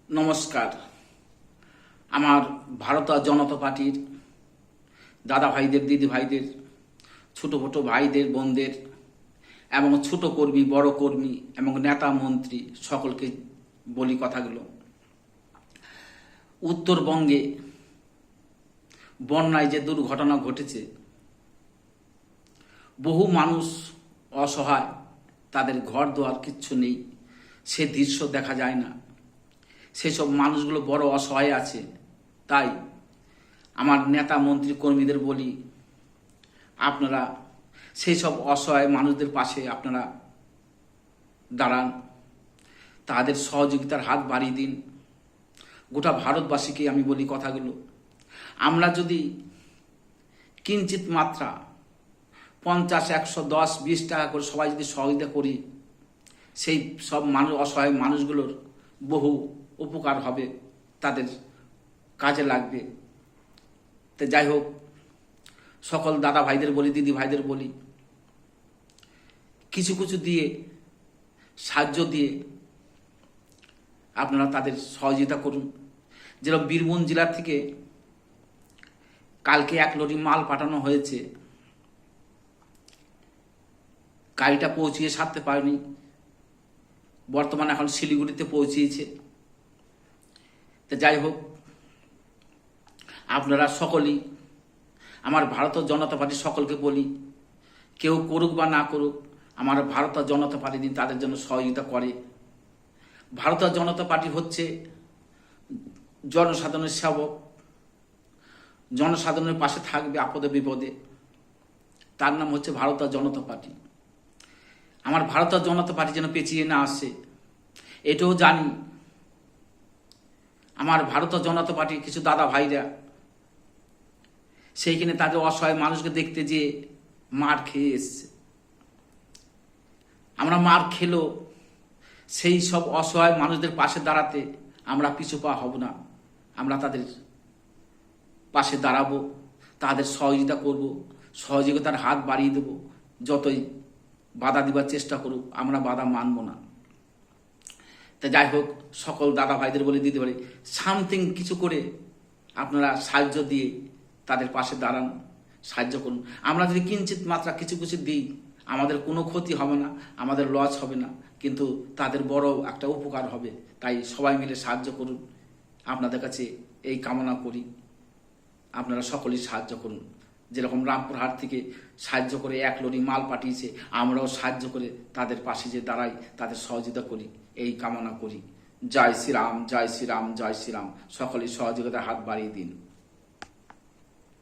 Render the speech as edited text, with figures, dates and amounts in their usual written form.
নমস্কার। আমার ভারতীয় জনতা পার্টির দাদা ভাইদের, দিদি ভাইদের, ছোটো ছোটো ভাইদের, বোনদের এবং ছোট কর্মী, বড় কর্মী এবং নেতা মন্ত্রী সকলকে বলি কথাগুলো। উত্তরবঙ্গে বন্যায় যে দুর্ঘটনা ঘটেছে, বহু মানুষ অসহায়, তাদের ঘর দুয়ার কিচ্ছু নেই, সে দৃশ্য দেখা যায় না। সেসব মানুষগুলো বড় অসহায় আছে। তাই আমার নেতা মন্ত্রী কর্মীদের বলি, আপনারা সেই সব অসহায় মানুষদের পাশে আপনারা দাঁড়ান, তাদের সহযোগিতার হাত বাড়িয়ে দিন। গোটা ভারতবাসীকে আমি বলি কথাগুলো, আমরা যদি কিঞ্চিত মাত্রা 50, 100, 10, 20 টাকা করে সবাই যদি সহযোগিতা করি, সেই সব মানুষ, অসহায় মানুষগুলোর বহু উপকার হবে, তাদের কাজে লাগবে। তো যাই হোক, সকল দাদা ভাইদের বলি, দিদি ভাইদের বলি, কিছু কিছু দিয়ে, সাহায্য দিয়ে আপনারা তাদের সহযোগিতা করুন। যেরকম বীরভূম জেলা থেকে কালকে 1 লরি মাল পাঠানো হয়েছে, গাড়িটা পৌঁছিয়ে সারতে পারেনি, বর্তমানে এখন শিলিগুড়িতে পৌঁছিয়েছে। তো যাই হোক, আপনারা সকলেই, আমার ভারতীয় জনতা পার্টি সকলকে বলি, কেউ করুক বা না করুক, আমার ভারতীয় জনতা পার্টি দিন তাদের জন্য সহযোগিতা করে। ভারতীয় জনতা পার্টি হচ্ছে জনসাধারণের সেবক, জনসাধারণের পাশে থাকবে আপদে বিপদে, তার নাম হচ্ছে ভারতীয় জনতা পার্টি। আমার ভারতীয় জনতা পার্টি যেন পেছিয়ে না আসে, এটাও জানি। আমার ভারতীয় জনতা পার্টির কিছু দাদা ভাইরা সেইখানে তাদের অসহায় মানুষকে দেখতে যে মার খেয়ে এসছে। আমরা মার খেলো, সেই সব অসহায় মানুষদের পাশে দাঁড়াতে আমরা পিছু পা হব না। আমরা তাদের পাশে দাঁড়াবো, তাদের সহযোগিতা করব, সহযোগিতার হাত বাড়িয়ে দেব। যতই বাধা দিবার চেষ্টা করুক, আমরা বাধা মানব না। তা যাই হোক, সকল দাদা ভাইদের বলে, দিতে পারি, সামথিং কিছু করে আপনারা সাহায্য দিয়ে তাদের পাশে দাঁড়ান, সাহায্য করুন। আমরা যদি কিঞ্চিত মাত্রা কিছু কিছু দিই, আমাদের কোনো ক্ষতি হবে না, আমাদের লস হবে না, কিন্তু তাদের বড় একটা উপকার হবে। তাই সবাই মিলে সাহায্য করুন, আপনাদের কাছে এই কামনা করি। আপনারা সকলেই সাহায্য করুন। যেরকম রামপুরহাট থেকে সাহায্য করে 1 লরি মাল পাঠিয়েছে, আমরাও সাহায্য করে তাদের পাশে যে দাঁড়াই, তাদের সহযোগিতা করি, এই কামনা করি। জয় শ্রীরাম, জয় শ্রীরাম, জয় শ্রীরাম। সকলেই সহযোগিতার হাত বাড়িয়ে দিন।